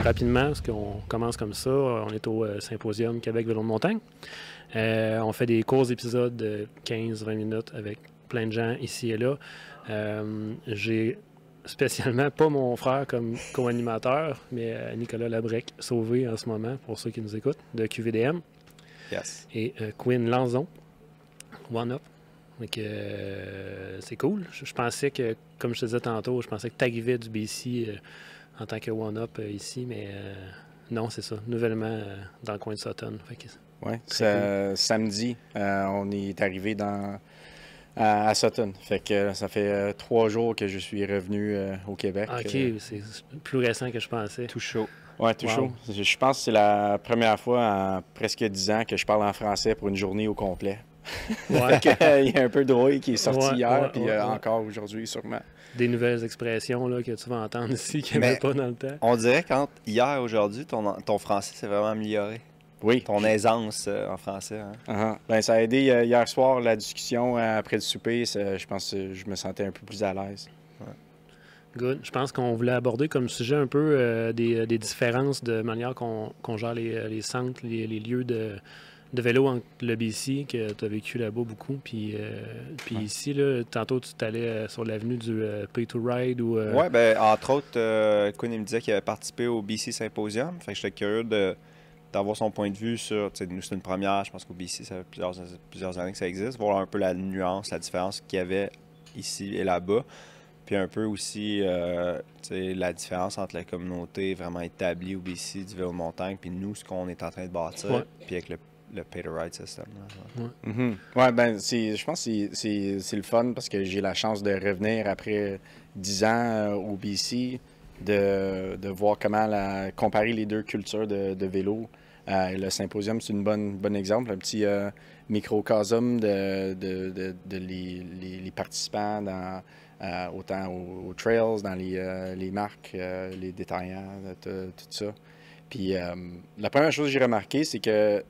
rapidement, parce qu'on commence comme ça. On est au Symposium Québec Vélo de montagne. On fait des courts épisodes de 15-20 minutes avec plein de gens ici et là. J'ai spécialement pas mon frère comme co-animateur, mais Nicolas Labrec, sauvé en ce moment, pour ceux qui nous écoutent, de QVDM. Yes. Et Quinn Lanzon, One Up. Donc, c'est cool. Je pensais que, comme je te disais tantôt, je pensais que tu arrivais du BC en tant que One Up ici, mais non, c'est ça. Nouvellement dans le coin de Sutton. Oui, cool. Samedi, on est arrivé à Sutton. Fait que ça fait 3 jours que je suis revenu au Québec. OK, c'est plus récent que je pensais. Tout chaud. Oui, tout chaud. Je pense que c'est la première fois en presque 10 ans que je parle en français pour une journée au complet. Ouais. Il y a un peu de rouille qui est sorti hier, puis encore aujourd'hui, sûrement. Des nouvelles expressions là, que tu vas entendre ici qu'il n'y avait pas dans le temps. On dirait qu'hier, aujourd'hui, ton français s'est vraiment amélioré. Oui. Ton aisance en français. Hein? Ben, ça a aidé hier soir, la discussion après le souper. Je pense que je me sentais un peu plus à l'aise. Ouais. Good. Je pense qu'on voulait aborder comme sujet un peu des différences de manière qu'on gère les centres, les lieux de vélo entre le BC, que tu as vécu là-bas beaucoup, puis ici, là, tantôt tu t'allais sur l'avenue du Pay to Ride ou... Oui, ben entre autres, Quinn me disait qu'il avait participé au BC Symposium, fait que j'étais curieux d'avoir son point de vue sur, nous c'est une première, je pense qu'au BC ça fait plusieurs années que ça existe, voir un peu la nuance, la différence qu'il y avait ici et là-bas, puis un peu aussi la différence entre la communauté vraiment établie au BC du vélo de montagne, puis nous, ce qu'on est en train de bâtir, puis avec le Pay to Ride system. Ouais, ben, je pense que c'est le fun parce que j'ai la chance de revenir après 10 ans au BC, de voir comment comparer les deux cultures de vélo. Le symposium, c'est un bon exemple, un petit microcosme de les participants autant aux trails, dans les marques, les détaillants, tout ça. Puis la première chose que j'ai remarqué, c'est que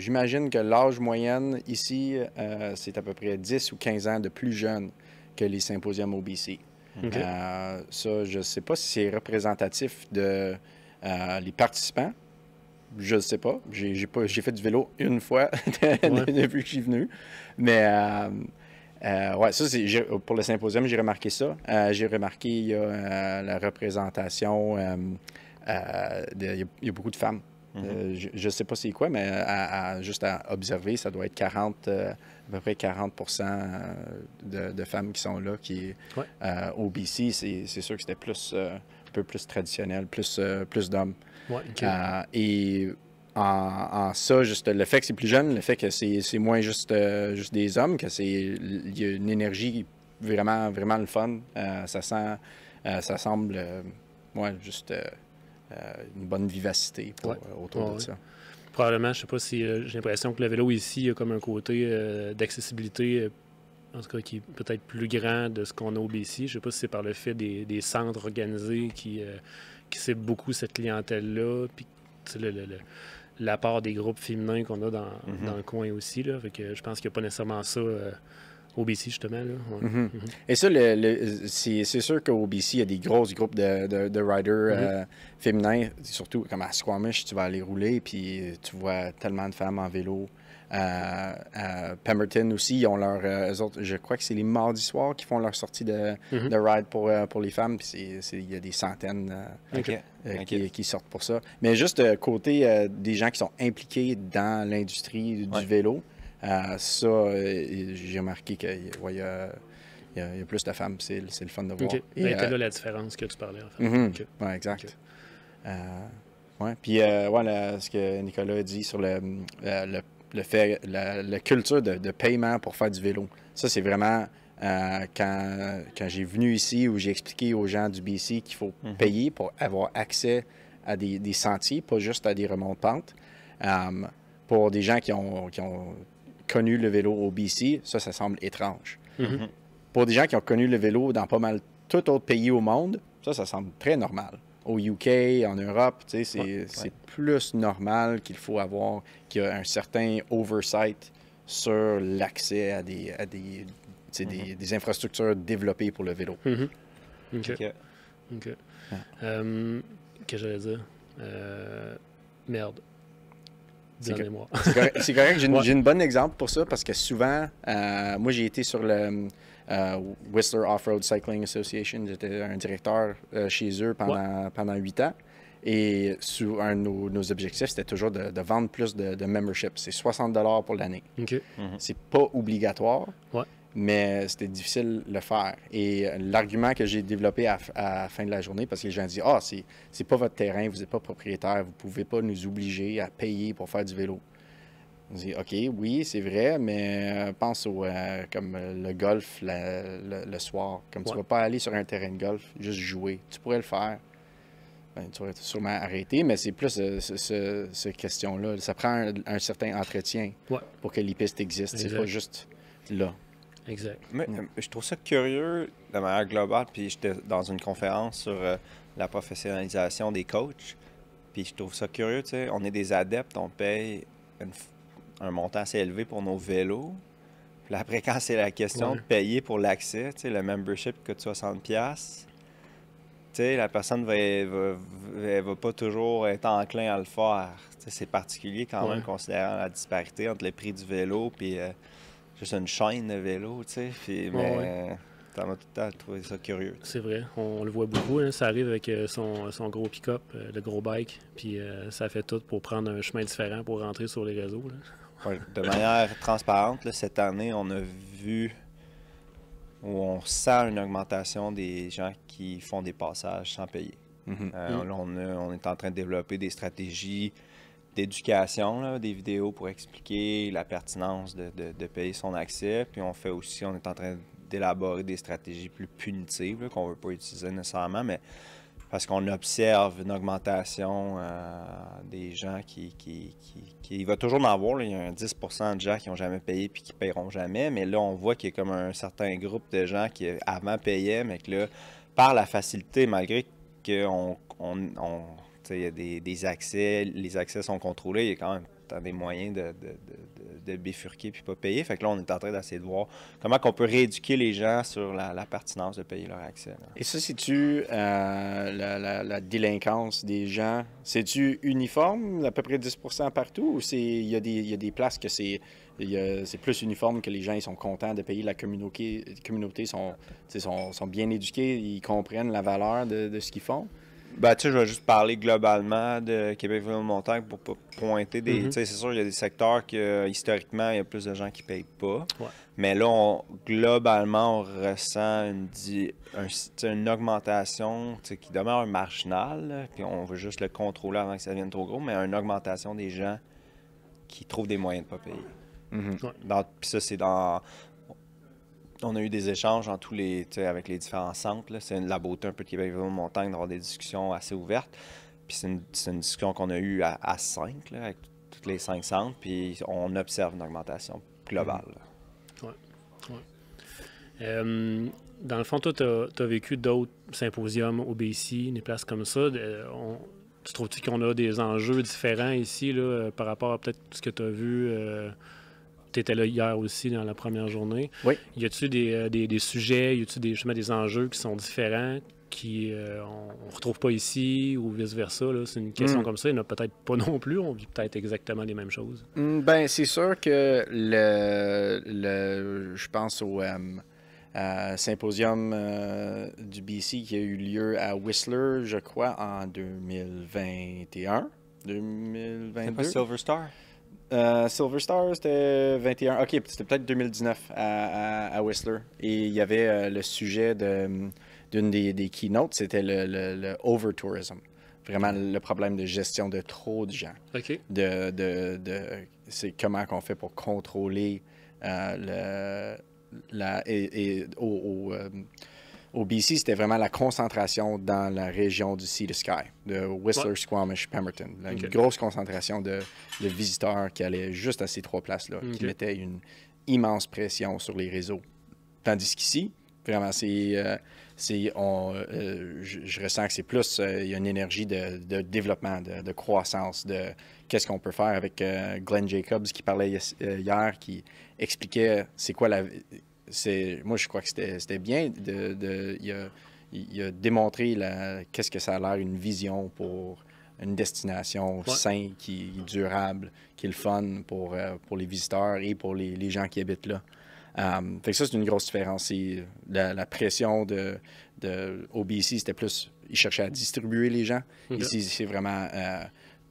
j'imagine que l'âge moyenne ici, c'est à peu près 10 ou 15 ans de plus jeune que les symposiums au BC. Okay. Ça, je ne sais pas si c'est représentatif de les participants. Je ne sais pas. J'ai fait du vélo une fois depuis que je suis venu. Mais ouais, ça, pour le symposium, j'ai remarqué ça. J'ai remarqué il y a la représentation. Il y a beaucoup de femmes. Je ne sais pas c'est quoi, mais juste à observer, ça doit être à peu près 40% de femmes qui sont là. Au BC, c'est sûr que c'était un peu plus traditionnel, plus d'hommes. Ouais, okay. Et en ça, juste le fait que c'est plus jeune, le fait que c'est moins juste des hommes, il y a une énergie vraiment, vraiment le fun. Ça semble juste une bonne vivacité autour de ça. Probablement, je sais pas si j'ai l'impression que le vélo ici a comme un côté d'accessibilité, en tout cas qui est peut-être plus grand de ce qu'on a au BC. Je sais pas si c'est par le fait des centres organisés qui ciblent beaucoup cette clientèle-là, puis l'apport des groupes féminins qu'on a dans le coin aussi. Là. Fait que je pense qu'il n'y a pas nécessairement ça au BC, justement. Là. Ouais. Et ça, c'est sûr qu'au BC, il y a des grosses groupes de riders féminins, surtout comme à Squamish, tu vas aller rouler, puis tu vois tellement de femmes en vélo. À Pemberton aussi, ils ont eux autres, je crois que c'est les mardis soirs qui font leur sortie de ride pour les femmes, puis il y a des centaines qui sortent pour ça. Mais juste côté des gens qui sont impliqués dans l'industrie du vélo, ça, j'ai remarqué qu'il y a plus de femmes, c'est le fun de voir. Okay. Et là la différence que tu parlais, en fait. Okay. Oui, exact. Okay. Puis, ce que Nicolas a dit sur la culture de paiement pour faire du vélo. Ça, c'est vraiment quand j'ai venu ici où j'ai expliqué aux gens du BC qu'il faut payer pour avoir accès à des sentiers, pas juste à des remontes-pentes. Pour des gens qui ont connu le vélo au BC, ça semble étrange. Pour des gens qui ont connu le vélo dans pas mal tout autre pays au monde, ça semble très normal. Au UK, en Europe, c'est plus normal qu'il y a un certain oversight sur l'accès à des infrastructures développées pour le vélo. OK. Que j'allais dire? Merde. C'est Dernier mois. C'est correct. Ouais. J'ai une bonne exemple pour ça parce que souvent, moi, j'ai été sur le Whistler Off-Road Cycling Association. J'étais un directeur chez eux pendant 8 ans. Et un de nos objectifs, c'était toujours de vendre plus de membership. C'est 60 $ pour l'année. OK. C'est pas obligatoire, Ouais. mais c'était difficile de le faire. Et l'argument que j'ai développé à la fin de la journée, parce que les gens disent « Ah, c'est pas votre terrain, vous n'êtes pas propriétaire, vous pouvez pas nous obliger à payer pour faire du vélo. » On dit « OK, oui, c'est vrai, mais pense comme le golf le soir. Comme tu vas pas aller sur un terrain de golf, juste jouer. Tu pourrais le faire. Ben, tu vas sûrement arrêter, mais c'est plus cette question-là. Ça prend un certain entretien pour que les pistes existent. C'est pas juste là. Exact. Mais, je trouve ça curieux de manière globale. Puis j'étais dans une conférence sur la professionnalisation des coachs. Puis je trouve ça curieux, tu sais. On est des adeptes, on paye un montant assez élevé pour nos vélos. Puis après, quand c'est la question de payer pour l'accès, tu sais, le membership coûte 60$. Tu sais, la personne va pas toujours être enclin à le faire. Tu sais, c'est particulier quand même, considérant la disparité entre le prix du vélo et juste une chaîne de vélo, tu sais. Mais t'en as tout le temps trouvé ça curieux. C'est vrai, on le voit beaucoup. Hein. Ça arrive avec son gros pick-up, le gros bike, puis ça fait tout pour prendre un chemin différent pour rentrer sur les réseaux. Là. Ouais, de manière transparente, là, cette année, on a vu où on sent une augmentation des gens qui font des passages sans payer. Là, on est en train de développer des stratégies d'éducation, là, des vidéos pour expliquer la pertinence de payer son accès. Puis on est en train d'élaborer des stratégies plus punitives là, qu'on ne veut pas utiliser nécessairement, mais parce qu'on observe une augmentation des gens il va toujours en avoir. Là, il y a un 10% de gens qui n'ont jamais payé puis qui ne paieront jamais. Mais là, on voit qu'il y a comme un certain groupe de gens qui avant payaient, mais que là, par la facilité, malgré qu'il y a des accès, les accès sont contrôlés, il y a quand même des moyens de bifurquer puis pas payer. Fait que là, on est en train d'essayer de voir comment on peut rééduquer les gens sur la pertinence de payer leur accès. Là. Et ça, c'est-tu la délinquance des gens? C'est-tu uniforme, à peu près 10% partout? Ou il y a des places que c'est plus uniforme, que les gens ils sont contents de payer, la communauté sont bien éduqués, ils comprennent la valeur de ce qu'ils font? Ben, tu sais, je vais juste parler globalement de Québec-Ville-Montagne pour pas pointer des... Tu sais, c'est sûr, il y a des secteurs que, historiquement, il y a plus de gens qui payent pas. Ouais. Mais là, globalement, on ressent une augmentation qui demeure marginale. Là, puis on veut juste le contrôler avant que ça devienne trop gros, mais une augmentation des gens qui trouvent des moyens de pas payer. Puis ça, c'est dans... On a eu des échanges avec les différents centres. C'est la beauté un peu de Québec-Ville-Montagne d'avoir des discussions assez ouvertes. Puis c'est une discussion qu'on a eue à 5, là, avec tous les 5 centres. Puis on observe une augmentation globale. Dans le fond, toi, tu as vécu d'autres symposiums au BC, des places comme ça. Tu trouves-tu qu'on a des enjeux différents ici là, par rapport à peut-être ce que tu as vu? Tu étais là hier aussi dans la première journée. Oui. Y a-tu des sujets, y a-tu justement des enjeux qui sont différents, qu'on ne retrouve pas ici ou vice-versa? C'est une question comme ça. Il n'y en a peut-être pas non plus. On vit peut-être exactement les mêmes choses. Ben, c'est sûr que je pense au symposium du BC qui a eu lieu à Whistler, je crois, en 2021. 2022. C'est pas Silver Star? Silver Star, c'était 21. OK, c'était peut-être 2019 à Whistler. Et il y avait le sujet d'une des keynotes, c'était le over-tourism. Vraiment le problème de gestion de trop de gens. OK. C'est comment qu'on fait pour contrôler au BC, c'était vraiment la concentration dans la région du Sea to Sky, de Whistler, Squamish, Pemberton. Là, une grosse concentration de visiteurs qui allaient juste à ces 3 places-là, qui mettaient une immense pression sur les réseaux. Tandis qu'ici, vraiment, je ressens que c'est plus, il y a une énergie de développement, de croissance, de qu'est-ce qu'on peut faire avec Glenn Jacobs qui parlait hier, qui expliquait c'est quoi moi, je crois que c'était bien. Il a démontré qu'est-ce que ça a l'air, une vision pour une destination saine, qui est durable, qui est le fun pour les visiteurs et pour les gens qui habitent là. Fait que ça, c'est une grosse différence. C'est la pression au BC, c'était plus, ils cherchaient à distribuer les gens. Ici, c'est vraiment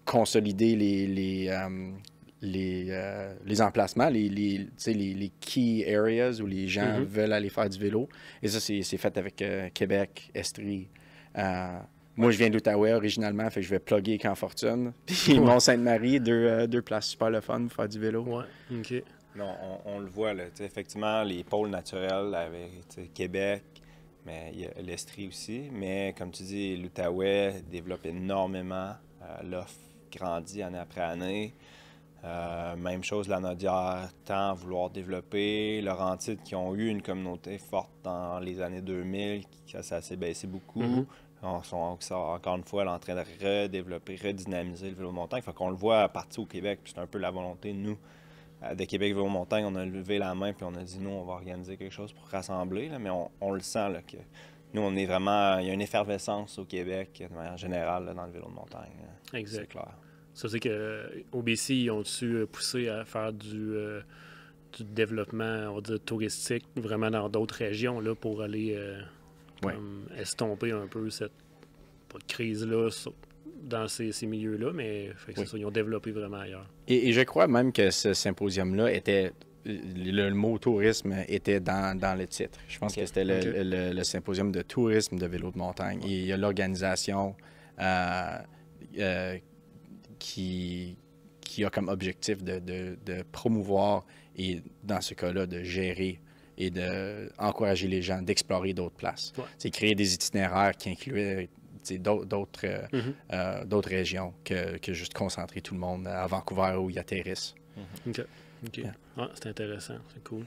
consolider les emplacements, les key areas où les gens veulent aller faire du vélo. Et ça, c'est fait avec Québec, Estrie. Moi, je viens d'Outaouais originalement, fait que je vais plugger Camp Fortune. Puis Mont-Sainte-Marie, deux places super le fun pour faire du vélo. Ouais, OK. Non, on le voit, là. Effectivement, les pôles naturels avec Québec, mais il y a l'Estrie aussi. Mais comme tu dis, l'Outaouais développe énormément. L'offre grandit année après année. Même chose, la Naudière tend à vouloir développer. Laurentides qui ont eu une communauté forte dans les années 2000, ça s'est baissé beaucoup. On sont encore une fois là, en train de redévelopper, redynamiser le vélo de montagne. Fait qu'on le voit partout au Québec, puis c'est un peu la volonté de nous. De Québec Vélo Montagne, on a levé la main puis on a dit, nous, on va organiser quelque chose pour rassembler, là, mais on le sent, là, que nous, on est vraiment... Il y a une effervescence au Québec, de manière générale, là, dans le vélo de montagne. Là. Exact. C'est clair. Ça, c'est que OBC, ils ont-tu poussé à faire du développement, on va dire, touristique, vraiment dans d'autres régions, là, pour aller estomper un peu cette crise-là dans ces milieux-là, mais c'est ça, ils ont développé vraiment ailleurs. Et je crois même que ce symposium-là était... Le mot tourisme était dans le titre. Je pense que c'était le symposium de tourisme de vélo de montagne. Et il y a l'organisation qui a comme objectif de promouvoir et, dans ce cas-là, de gérer et d'encourager les gens d'explorer d'autres places. C'est créer des itinéraires qui incluaient d'autres régions que juste concentrer tout le monde à Vancouver où ils atterrissent. OK. Yeah. Ah, c'est intéressant, c'est cool.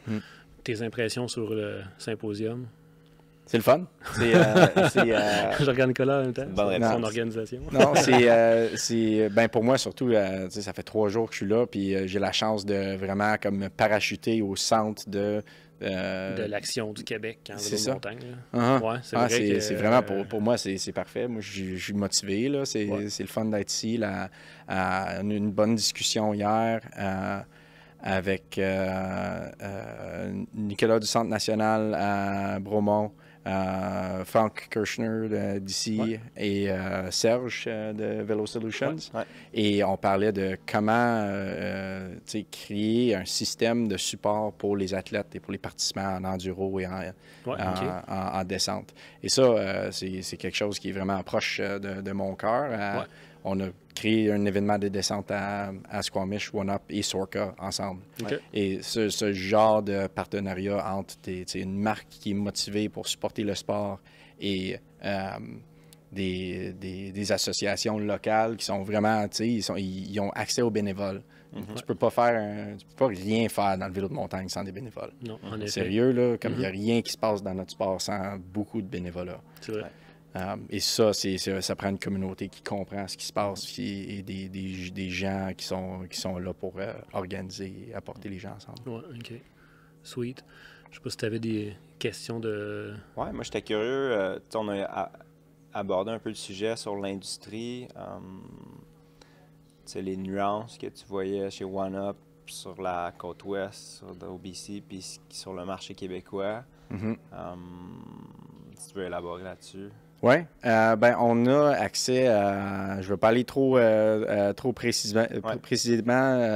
Tes impressions sur le symposium? C'est le fun. Je regarde Nicolas en même temps. Son organisation. Non, ben pour moi, surtout, ça fait 3 jours que je suis là, puis j'ai la chance de vraiment comme me parachuter au centre de l'action du Québec en vélo de montagne. Ouais, c'est vraiment, pour moi, c'est parfait. Moi, je suis motivé. Là. C'est le fun d'être ici. Une bonne discussion hier avec Nicolas du Centre national à Bromont, Frank Kirchner d'ici et Serge de Velo Solutions. Et on parlait de comment créer un système de support pour les athlètes et pour les participants en enduro et en descente. Et ça, c'est quelque chose qui est vraiment proche de mon cœur. On a créé un événement de descente à Squamish, One Up et Sorka ensemble. Et ce genre de partenariat entre une marque qui est motivée pour supporter le sport et des associations locales qui sont vraiment, ils ont accès aux bénévoles. Tu peux pas rien faire dans le vélo de montagne sans des bénévoles. Non, en effet. Sérieux, là, comme il n'y a rien qui se passe dans notre sport sans beaucoup de bénévolat. C'est vrai. Et ça, ça prend une communauté qui comprend ce qui se passe et des gens qui sont là pour organiser et apporter les gens ensemble. Ouais, OK. Sweet. Je sais pas si tu avais des questions de... Ouais, moi, j'étais curieux. On a abordé un peu le sujet sur l'industrie. Les nuances que tu voyais chez One Up sur la côte ouest, sur l'OBC, puis sur le marché québécois. Si tu veux élaborer là-dessus. Oui, on a accès à, je ne vais pas aller trop précisément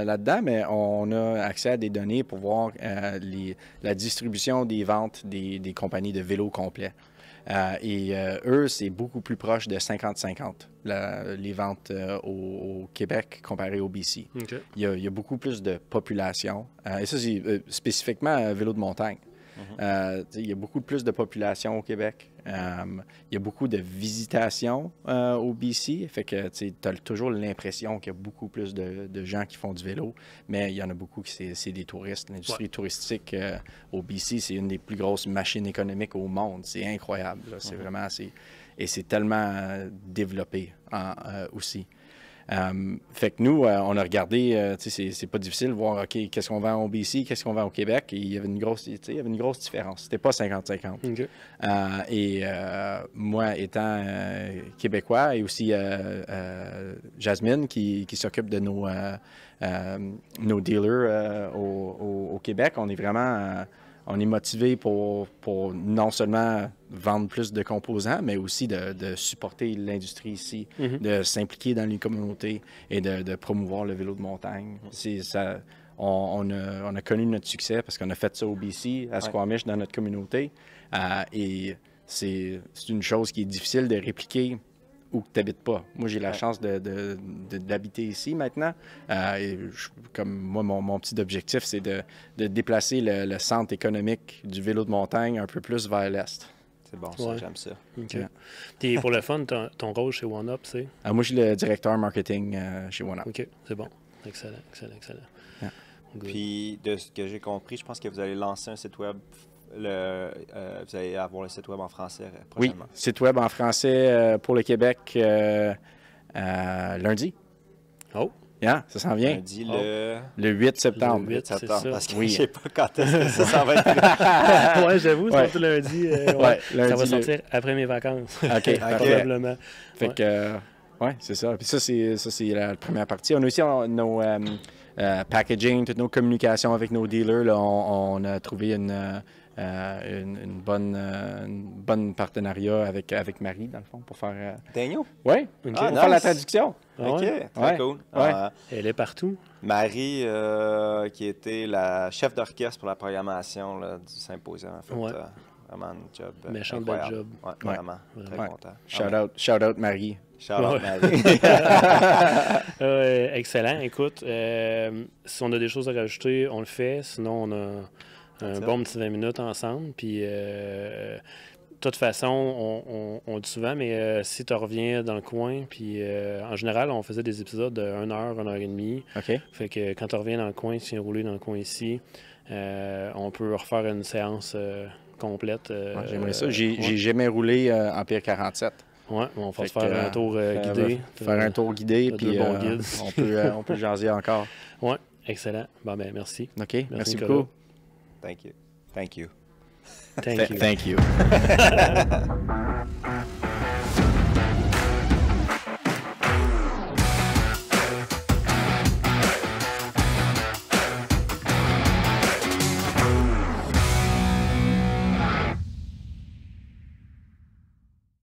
là-dedans, mais on a accès à des données pour voir la distribution des ventes des compagnies de vélos complets. Eux, c'est beaucoup plus proche de 50-50, les ventes au Québec comparé au BC. Il y a beaucoup plus de population. Et ça, c'est spécifiquement vélo de montagne. Il y a beaucoup plus de population au Québec. Il y a beaucoup de visitations au BC. Fait que tu as toujours l'impression qu'il y a beaucoup plus de gens qui font du vélo, mais il y en a beaucoup qui c'est des touristes. L'industrie touristique au BC, c'est une des plus grosses machines économiques au monde. C'est incroyable. Là. C'est vraiment... Et c'est tellement développé aussi. Fait que nous, on a regardé, c'est pas difficile de voir, OK, qu'est-ce qu'on vend au BC, qu'est-ce qu'on vend au Québec. Et il y avait une grosse différence. C'était pas 50-50. OK. Moi, étant québécois, et aussi Jasmine, qui s'occupe de nos dealers au Québec, on est vraiment... on est motivé pour non seulement vendre plus de composants, mais aussi de supporter l'industrie ici, de s'impliquer dans les communautés et de promouvoir le vélo de montagne. On a connu notre succès parce qu'on a fait ça au BC, à Squamish, dans notre communauté. Et c'est une chose qui est difficile de répliquer où tu n'habites pas. Moi, j'ai la chance d'habiter ici maintenant. Comme moi, mon petit objectif, c'est de déplacer le centre économique du vélo de montagne un peu plus vers l'est. C'est bon, ça, j'aime ça. OK. Puis pour le fun, ton rôle chez OneUp, c'est? Moi, je suis le directeur marketing chez OneUp. OK, c'est bon. Excellent. Yeah. Puis, de ce que j'ai compris, je pense que vous allez lancer un site web. Vous allez avoir le site web en français prochainement. Oui, site web en français pour le Québec lundi. Oh! Yeah, ça s'en vient. Lundi, le 8 septembre. Le 8 septembre, c'est ça. parce que Oui. je sais pas quand est-ce que ça va être. Ouais, j'avoue, c'est surtout lundi. Ouais, lundi, ça va sortir après mes vacances. OK, probablement. Fait que, c'est ça. Puis ça, c'est la première partie. On a aussi nos packaging, toutes nos communications avec nos dealers. Là, on a trouvé une bonne partenariat avec Marie, dans le fond, pour faire... Daniel? Oui, OK. pour faire la traduction. OK, Ouais. très cool. Ouais. Elle est partout. Marie, qui était la chef d'orchestre pour la programmation là, du symposium, en fait. Ouais. Vraiment un job Méchant bel incroyable. job. Ouais, Ouais. vraiment. Très Ouais. content. Shout out Marie. Shout out Ouais. Marie. Excellent. Écoute, si on a des choses à rajouter, on le fait. Sinon, on a un bon petit 20 minutes ensemble. Puis, de toute façon, on dit souvent, mais si tu reviens dans le coin, puis en général, on faisait des épisodes de 1 heure, 1 heure et demie. OK. Fait que quand tu reviens dans le coin, tu viens rouler dans le coin ici, on peut refaire une séance complète. J'aimerais ça. J'ai jamais roulé en Pire 47. Ouais, on va Fait se faire que, un tour guidé. Faire un tour guidé, T'as puis deux bons guides. on peut jaser encore. Ouais, excellent. Bon, ben, merci. OK, merci Nicolas. beaucoup. Thank you. Thank you. Thank you. Thank you.